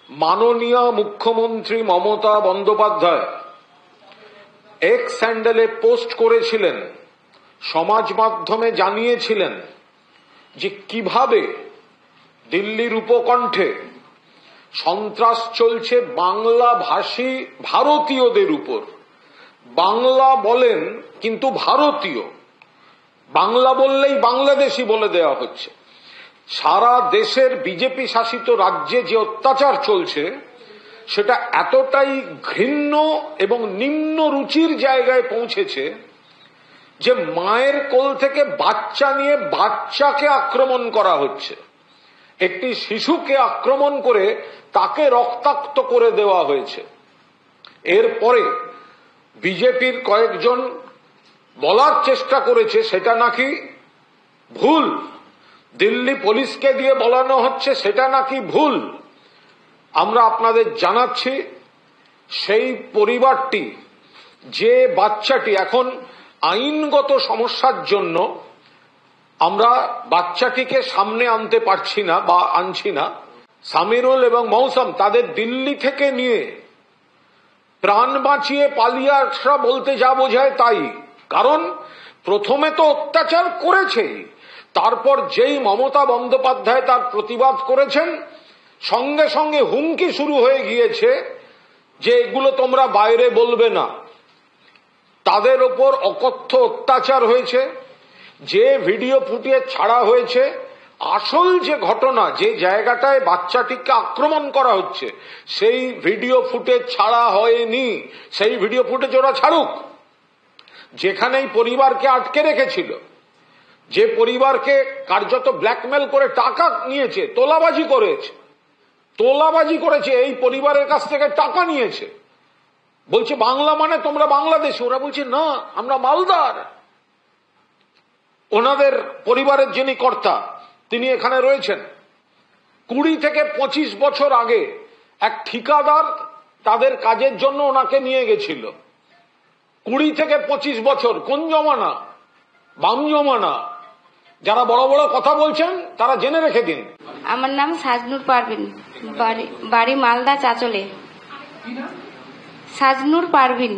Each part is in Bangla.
মাননীয় মুখ্যমন্ত্রী মমতা বন্দ্যোপাধ্যায় এক্স হ্যান্ডেলে পোস্ট করেছিলেন, সমাজ মাধ্যমে জানিয়েছিলেন যে কিভাবে দিল্লির উপকণ্ঠে সন্ত্রাস চলছে বাংলা ভাষী ভারতীয়দের উপর। বাংলা বলেন কিন্তু ভারতীয়, বাংলা বললেই বাংলাদেশি বলে দেওয়া হচ্ছে। সারা দেশের বিজেপি শাসিত রাজ্যে যে অত্যাচার চলছে সেটা এতটাই ঘৃণ্য এবং নিম্ন রুচির জায়গায় পৌঁছেছে যে মায়ের কোল থেকে বাচ্চা নিয়ে বাচ্চাকে আক্রমণ করা হচ্ছে। একটি শিশুকে আক্রমণ করে তাকে রক্তাক্ত করে দেওয়া হয়েছে। এরপরে বিজেপির কয়েকজন বলার চেষ্টা করেছে সেটা নাকি ভুল, দিল্লি পুলিশকে দিয়ে বলানো হচ্ছে সেটা নাকি ভুল। আমরা আপনাদের জানাচ্ছি সেই পরিবারটি, যে বাচ্চাটি এখন আইনগত সমস্যার জন্য আমরা বাচ্চাটিকে সামনে আনতে পারছি না বা আনছি না, সামিরুল এবং মৌসুম তাদের দিল্লি থেকে নিয়ে প্রাণ বাঁচিয়ে পালিয়ে আসা বলতে যা বোঝায় তাই। কারণ প্রথমে তো অত্যাচার করেছেই, তারপর যেই মমতা বন্দ্যোপাধ্যায় তার প্রতিবাদ করেছেন সঙ্গে সঙ্গে হুমকি শুরু হয়ে গিয়েছে যে এগুলো তোমরা বাইরে বলবে না। তাদের ওপর অকথ্য অত্যাচার হয়েছে, যে ভিডিও ফুটিয়ে ছাড়া হয়েছে, আসল যে ঘটনা, যে জায়গাটায় বাচ্চাটিকে আক্রমণ করা হচ্ছে সেই ভিডিও ফুটেজ ছাড়া হয়নি। সেই ভিডিও ফুটেজ ওরা ছাড়ুক। যেখানেই পরিবারকে আটকে রেখেছিল, যে পরিবারকে কার্যত ব্ল্যাকমেল করে টাকা নিয়েছে, তোলাবাজি করেছে, এই পরিবারের কাছ থেকে টাকা নিয়েছে, বলছে বাংলা মানে তোমরা বাংলাদেশে। ওরা বলছে না, আমরা মালদার। ওনাদের পরিবারের যিনি কর্তা তিনি এখানে রয়েছেন। 20 থেকে 25 বছর আগে এক ঠিকাদার তাদের কাজের জন্য ওনাকে নিয়ে গেছিল। 20 থেকে 25 বছর, কোন জমানা? বাম জমানা। যারা বড় বড় কথা বলছেন তারা জেনে রেখে দিন। আমার নাম সাজনুর পারভিন, বাড়ি মালদা চাচলে। সাজনুর পারভিন।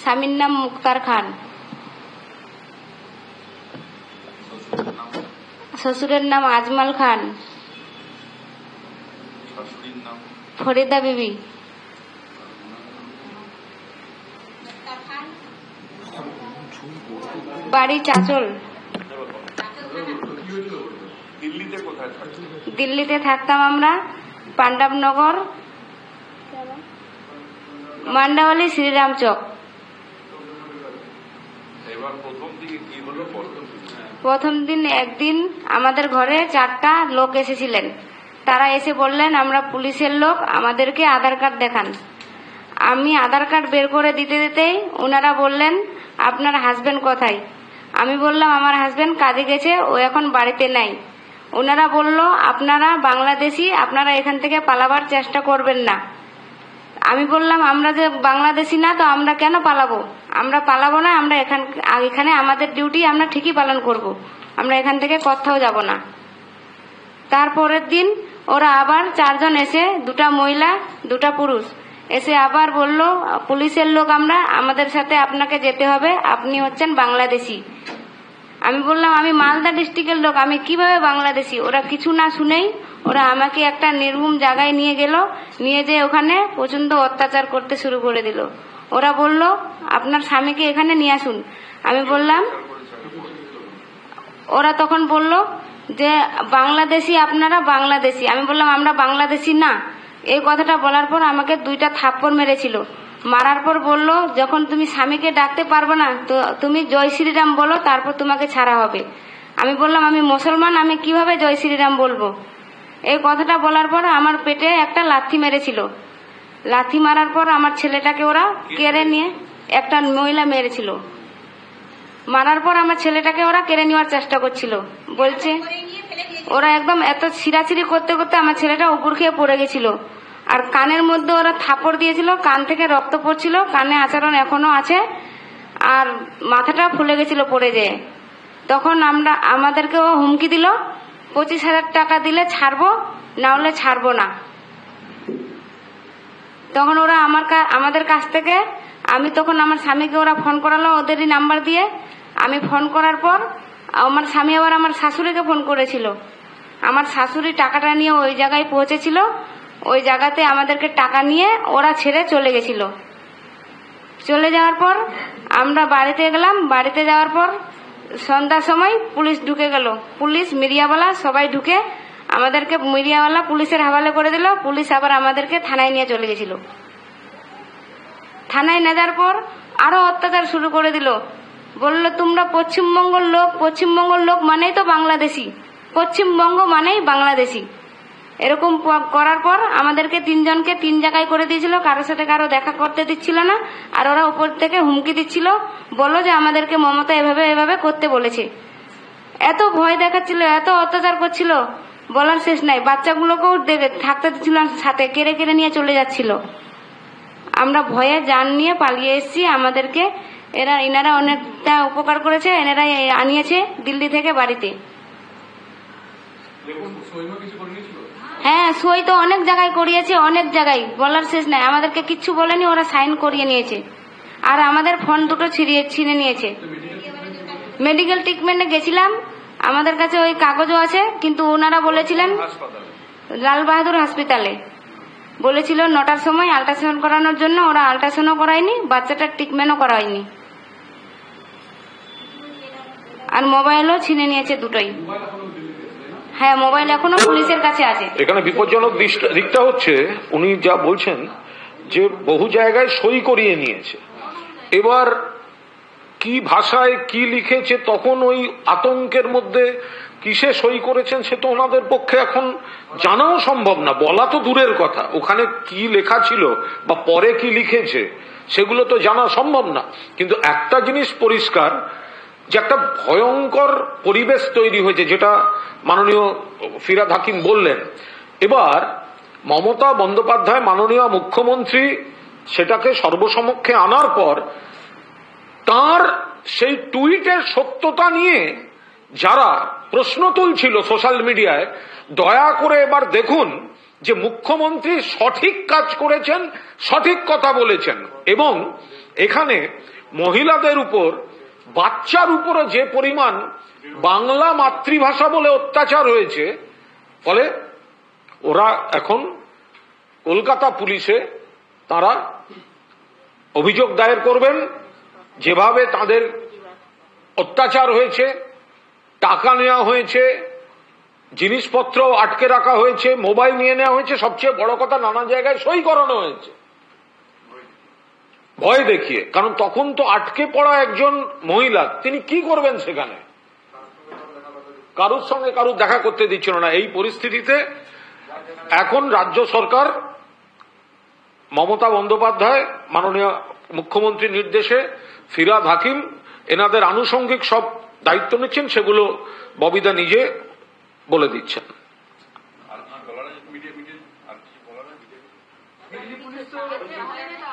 স্বামীর নাম মুক্তার খান। শ্বশুরের নাম আজমাল খান। ফরিদা বিবি। বাড়ি চাচল। দিল্লিতে থাকতাম আমরা, পাণ্ডবনগর, মান্ডাওয়ালি, শ্রীরাম চক। প্রথম দিন একদিন আমাদের ঘরে 4টা লোক এসেছিলেন। তারা এসে বললেন আমরা পুলিশের লোক, আমাদেরকে আধার কার্ড দেখান। আমি আধার কার্ড বের করে দিতে দিতেই ওনারা বললেন আপনার হাজবেন্ড কোথায়? আমি বললাম আমার হাজবেন্ড কাজে গেছে, ও এখন বাড়িতে নাই। ওনারা বলল আপনারা বাংলাদেশি, আপনারা এখান থেকে পালাবার চেষ্টা করবেন না। আমি বললাম আমরা যে বাংলাদেশি না, তো আমরা কেন পালাবো? আমরা পালাবো না, আমরা এখানে আমাদের ডিউটি আমরা ঠিকই পালন করব, আমরা এখান থেকে কোথাও যাব না। তারপরের দিন ওরা আবার 4 জন এসে, 2টা মহিলা 2টা পুরুষ এসে আবার বলল পুলিশের লোক আমরা, আমাদের সাথে আপনাকে যেতে হবে, আপনি হচ্ছেন বাংলাদেশি। আমি বললাম আমি মালদা ডিস্ট্রিক্টের লোক, আমি কিভাবে বাংলাদেশি? ওরা কিছু না শুনেই ওরা আমাকে একটা নির্ভুম জায়গায় নিয়ে গেল, নিয়ে যেয়ে ওখানে প্রচন্ড অত্যাচার করতে শুরু করে দিল। ওরা বলল আপনার স্বামীকে এখানে নিয়ে আসুন। আমি বললাম, ওরা তখন বলল যে বাংলাদেশি, আপনারা বাংলাদেশি। আমি বললাম আমরা বাংলাদেশি না। এই কথাটা বলার পর আমাকে 2টা থাপ্পড় মেরেছিল। মারার পর বলল যখন তুমি স্বামীকে ডাকতে পারবে না তো তুমি জয় শ্রীরাম বলো, তারপর তোমাকে ছাড়া হবে। আমি বললাম আমি মুসলমান, আমি কিভাবে জয় শ্রীরাম বলবো? এই কথাটা বলার পর আমার পেটে একটা লাথি মেরেছিল। লাথি মারার পর আমার ছেলেটাকে ওরা কেড়ে নিয়ে, একটা মহিলা মেরেছিল। মারার পর আমার ছেলেটাকে ওরা কেড়ে নেওয়ার চেষ্টা করছিল। বলছে ওরা একদম এত ছিঁড়াছিড়ি করতে করতে আমার ছেলেটা উপর খেয়ে পড়ে গেছিল। আর কানের মধ্যে ওরা থাপড় দিয়েছিল, কান থেকে রক্ত পড়ছিল, কানে আচরণ এখনো আছে, আর মাথাটা ফুলে গেছিল পড়ে যেয়ে। তখন আমাদেরকেও হুমকি দিল 25,000 টাকা দিলে ছাড়বো, না হলে ছাড়বো না। তখন ওরা আমাদের কাছ থেকে তখন আমার স্বামীকে ওরা ফোন করালো ওদেরই নাম্বার দিয়ে। আমি ফোন করার পর আমার স্বামী আবার আমার শাশুড়িকে ফোন করেছিল। আমার শাশুড়ি টাকাটা নিয়ে ওই জায়গায় পৌঁছেছিল। ওই জায়গাতে আমাদেরকে টাকা নিয়ে ওরা ছেড়ে চলে গেছিল। চলে যাওয়ার পর আমরা বাড়িতে গেলাম। বাড়িতে যাওয়ার পর সন্ধ্যার সময় পুলিশ ঢুকে গেল। পুলিশ, মিডিয়াওয়ালা সবাই ঢুকে আমাদেরকে মিডিয়াওয়ালা পুলিশের হাওয়ালে করে দিল। পুলিশ আবার আমাদেরকে থানায় নিয়ে চলে গেছিল। থানায় নিয়ে যাওয়ার পর আরো অত্যাচার শুরু করে দিল। বললো তোমরা পশ্চিমবঙ্গের লোক মানেই তো বাংলাদেশি, পশ্চিমবঙ্গ মানেই বাংলাদেশি। এরকম করার পর আমাদেরকে 3 জনকে 3 জায়গায় করে দিয়েছিল। কারোর সাথে কারো দেখা করতে দিচ্ছিল না। আর ওরা উপর থেকে হুমকি দিচ্ছিল, বললো যে আমাদেরকে মমতা এভাবে এভাবে করতে বলেছে। এত ভয় দেখাচ্ছিল, এত অত্যাচার করছিল, বলার শেষ নাই। বাচ্চাগুলোকেও থাকতে দিচ্ছিল সাথে, কেড়ে কেড়ে নিয়ে চলে যাচ্ছিল। আমরা ভয়ে জান নিয়ে পালিয়ে এসেছি। আমাদেরকে এনারা অনেকটা উপকার করেছে। এনারাই আনিয়েছে দিল্লি থেকে বাড়িতে। হ্যাঁ, সই তো অনেক জায়গায় করিয়েছে, অনেক জায়গায়, বলার শেষ নাই। আমাদেরকে কিচ্ছু বলেনি, ওরা সাইন করিয়ে নিয়েছে। আর আমাদের ফোন দুটো ছিনে নিয়েছে। মেডিকেল ট্রিটমেন্টে গেছিলাম, আমাদের কাছে ওই কাগজও আছে, কিন্তু ওনারা বলেছিলেন লাল বাহাদুর হসপিটালে বলেছিল 9টার সময় আল্ট্রাসাউন্ড করানোর জন্য। ওরা আল্ট্রাসাউন্ডও করায়নি, বাচ্চাটার ট্রিটমেন্টও করায়নি। আর মোবাইলও ছিনে নিয়েছে দুটোই। হ্যাঁ, মোবাইল এখনো পুলিশের কাছে আছে। এখানে বিপজ্জনক দিকটা হচ্ছে উনি যা বলছেন যে বহু জায়গায় সই করিয়ে নিয়েছে। এবার কি ভাষায় কি লিখেছে, তখন ওই আতঙ্কের মধ্যে কিসে সই করেছেন সে তো ওনাদের পক্ষে এখন জানাও সম্ভব না, বলা তো দূরের কথা। ওখানে কি লেখা ছিল বা পরে কি লিখেছে সেগুলো তো জানা সম্ভব না। কিন্তু একটা জিনিস পরিষ্কার, যে একটা ভয়ঙ্কর পরিবেশ তৈরি হয়েছে, যেটা মাননীয় ফিরহাদ হাকিম বললেন। এবার মমতা বন্দ্যোপাধ্যায় মাননীয় মুখ্যমন্ত্রী সেটাকে সর্বসমক্ষে আনার পর তার সেই টুইটের সত্যতা নিয়ে যারা প্রশ্ন তুলছিল সোশ্যাল মিডিয়ায়, দয়া করে এবার দেখুন যে মুখ্যমন্ত্রী সঠিক কাজ করেছেন, সঠিক কথা বলেছেন। এবং এখানে মহিলাদের উপর, বাচ্চার উপরে যে পরিমাণ বাংলা মাতৃভাষা বলে অত্যাচার হয়েছে, ফলে ওরা এখন কলকাতা পুলিশে তারা অভিযোগ দায়ের করবেন। যেভাবে তাদের অত্যাচার হয়েছে, টাকা নেওয়া হয়েছে, জিনিসপত্র আটকে রাখা হয়েছে, মোবাইল নিয়ে নেওয়া হয়েছে, সবচেয়ে বড় কথা নানা জায়গায় সই করানো হয়েছে ভয় দেখিয়ে। কারণ তখন তো আটকে পড়া একজন মহিলা, তিনি কি করবেন সেখানে? কারুর সঙ্গে কারুর দেখা করতে দিচ্ছিল না। এই পরিস্থিতিতে এখন রাজ্য সরকার, মমতা বন্দ্যোপাধ্যায় মাননীয় মুখ্যমন্ত্রীর নির্দেশে ফিরহাদ হাকিম এনাদের আনুষঙ্গিক সব দায়িত্ব নিচ্ছেন, সেগুলো ববিদা নিজে বলে দিচ্ছেন।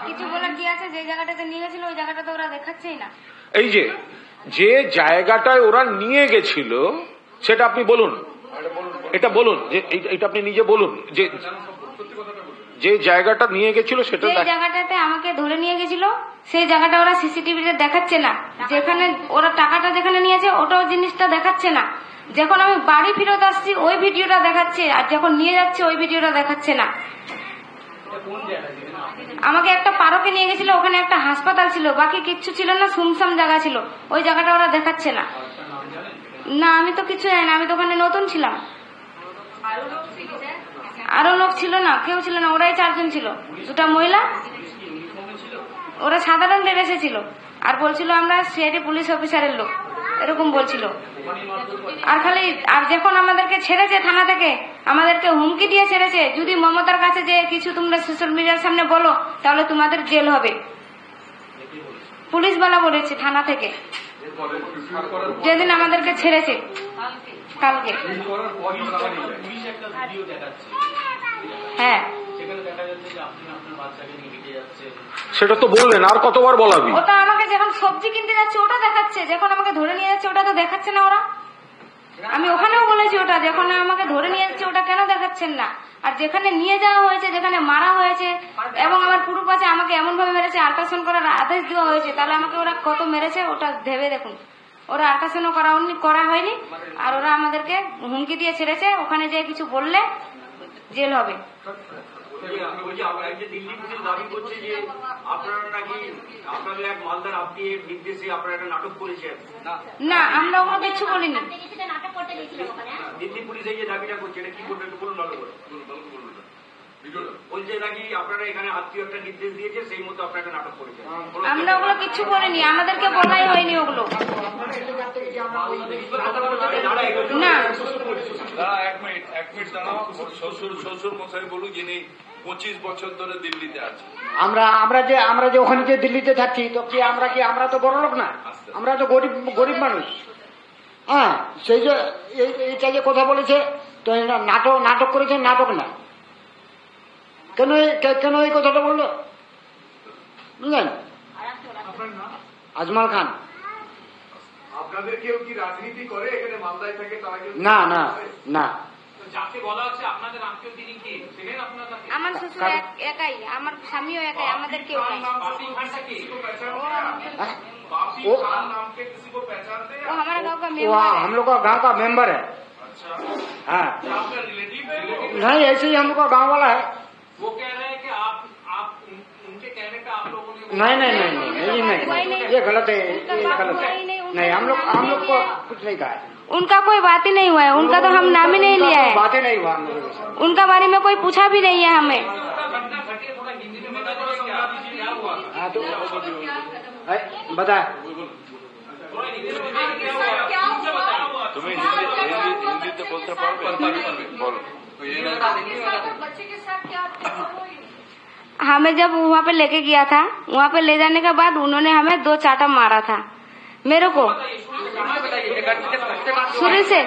কিছু বলার কি আছে? যে জায়গাটাতে নিয়ে গেছিল ওই জায়গাটা তো ওরা দেখাচ্ছেই না। এই যে জায়গাটায় ওরা নিয়ে গেছিল সেটা আপনি বলুন, এটা বলুন, যে এটা আপনি নিজে বলুন, যে জায়গাটা নিয়ে গেছিল সেটা। যে জায়গাটাতে আমাকে ধরে নিয়ে গেছিল সেই জায়গাটা ওরা সিসিটিভিতে দেখাচ্ছে না। যেখানে ওরা টাকাটা যেখানে নিয়েছে ওটাও জিনিসটা দেখাচ্ছে না। যখন আমি বাড়ি ফেরত আসছি ওই ভিডিওটা দেখাচ্ছে, আর যখন নিয়ে যাচ্ছে ওই ভিডিওটা দেখাচ্ছে না। আমাকে একটা পার্কে নিয়ে গেছিল, ওখানে একটা হাসপাতাল ছিল, বাকি কিচ্ছু ছিল না, সুমসাম জায়গা ছিল। ওই জায়গাটা ওরা দেখাচ্ছে না। না, আমি তো কিছু জানি না, আমি তো ওখানে নতুন ছিলাম। আরো লোক ছিল না, কেউ ছিল না, ওরাই 4 জন ছিল, 2টা মহিলা। ওরা সাধারণ ড্রেস এসেছিল আর বলছিল আমরা সিআইডি পুলিশ অফিসারের লোক, এরকম বলছিল। আর যখন আমাদেরকে ছেড়েছে থানা থেকে, আমাদেরকে হুমকি দিয়ে ছেড়েছে, যদি মমতার কাছে যে কিছু তোমরা সোশ্যাল মিডিয়ার সামনে বলো তাহলে তোমাদের জেল হবে। পুলিশওয়ালা বলেছে থানা থেকে, যেদিন আমাদেরকে ছেড়েছে। কালকে। হ্যাঁ সেটা তো বললেন, আর কতবার বলাবি? ওটা আমাকে যখন সবজি কিনতে যাচ্ছে ওটা দেখাচ্ছে, যখন আমাকে ধরে নিয়ে যাচ্ছে ওটা তো দেখাচ্ছে না ওরা। আমি ওখানেও বলেছি ওটা যখন আমাকে ধরে নিয়ে যাচ্ছে ওটা কেন দেখাচ্ছেন না, আর যেখানে নিয়ে যাওয়া হয়েছে, যেখানে মারা হয়েছে এবং আমার পুরো পাশে আমাকে এমন ভাবে মেরেছে, আল্ট্রাসাউন্ড করার আদেশ দেওয়া হয়েছে, তাহলে আমাকে ওরা কত মেরেছে ওটা ভেবে দেখুন। ওরা আল্ট্রাসাউন্ড করা হয়নি, আর ওরা আমাদেরকে হুমকি দিয়ে ছেড়েছে, ওখানে যেয়ে কিছু বললে জেল হবে। না, আমরা ওগুলো কিছু বলিনি। দিল্লি পুলিশ এই যে দাবিটা করছে এটা কি করবে একটু বলুন ভালো করে। বলছে নাকি আপনারা এখানে আত্মীয় একটা নির্দেশ দিয়েছে, সেই মতো আপনারা একটা নাটক করেছেন। আমরা ওগুলো কিছু করিনি, আমাদেরকে বলাই হয়নি ওগুলো। না এক মিনিট দাঁড়াও, শ্বশুর মশাই বলুন, যিনি 25 বছর ধরে দিল্লিতে আছে। আমরা যে ওখানে যে দিল্লিতে থাকছি, তো কি আমরা তো বড় লোক না, আমরা তো গরিব মানুষ। হ্যাঁ, সেই যে এইটা যে কথা বলেছে, তো নাটক করেছে, নাটক না। কেন এই কথাটা বললো বুঝলেন? আজমাল খান। আপনাদের কেউ কি রাজনীতি করে এখানে মালদায় থাকে? না না না, যাকে বলা হচ্ছে আপনাদের আত্মীয় তিনি কি? আমার শ্বশুর একাই, আমার স্বামীও একাই, আমাদের কেউ নাই। वो हमारा गाँव का वो मेंबर है। हम लोग का गांव का मेंबर है। हाँ, नहीं ऐसे ही हम लोग का गांव वाला है। वो कह रहे हैं कि आप उनके कहने पे आप लोगों ने नहीं, ये गलत है, ये गलत है। नहीं, हम लोग को कुछ नहीं कहा है। उनका कोई बात ही नहीं हुआ है, उनका तो हम नाम ही नहीं लिया है, बातें नहीं हुआ, उनका बारे में कोई पूछा भी नहीं है हमें। हाँ तो बता तुम्हें हिंदी बोलते पारबे? बोलो। हमें जब वहाँ पे लेके गया था, वहाँ पे ले जाने के बाद उन्होंने हमें 2 चाटा मारा था मेरे को। शुरू से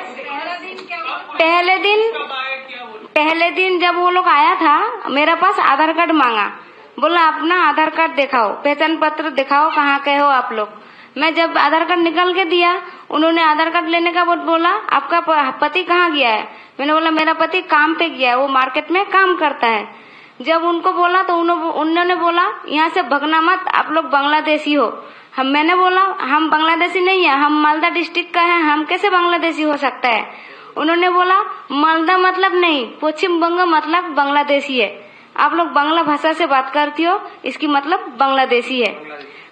पहले दिन जब वो लोग आया था, मेरे पास आधार कार्ड मांगा, बोला अपना आधार कार्ड दिखाओ, पहचान पत्र दिखाओ, कहाँ के हो आप लोग। मैं जब आधार कार्ड निकाल के दिया, उन्होंने आधार कार्ड लेने का बाद बोला आपका पति कहाँ गया है? मैंने बोला मेरा पति काम पे गया है, वो मार्केट में काम करता है। जब उनको बोला तो उन्होंने बोला यहाँ से भगना मत, आप लोग बांग्लादेशी हो। मैंने बोला हम बांग्लादेशी नहीं है, हम मालदा डिस्ट्रिक्ट का है, हम कैसे बांग्लादेशी हो सकता है? उन्होंने बोला मालदा मतलब नहीं, पश्चिम बंग मतलब बांग्लादेशी है, आप लोग बांग्ला भाषा से बात करती हो, इसकी मतलब बांग्लादेशी है।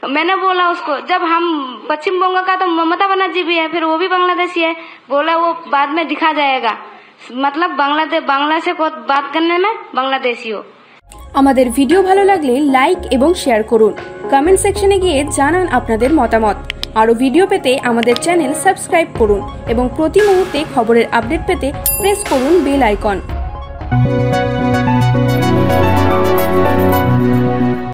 मैंने बोला उसको जब हम पश्चिम बंग का तो ममता बनर्जी भी है, फिर वो भी बांग्लादेशी है। बोला वो बाद में दिखा जाएगा, मतलब बांग्ला से बात करने में बांग्लादेशी हो। আমাদের ভিডিও ভালো লাগলে লাইক এবং শেয়ার করুন, কমেন্ট সেকশনে গিয়ে জানান আপনাদের মতামত। আরও ভিডিও পেতে আমাদের চ্যানেল সাবস্ক্রাইব করুন এবং প্রতি মুহূর্তে খবরের আপডেট পেতে প্রেস করুন বেল আইকন।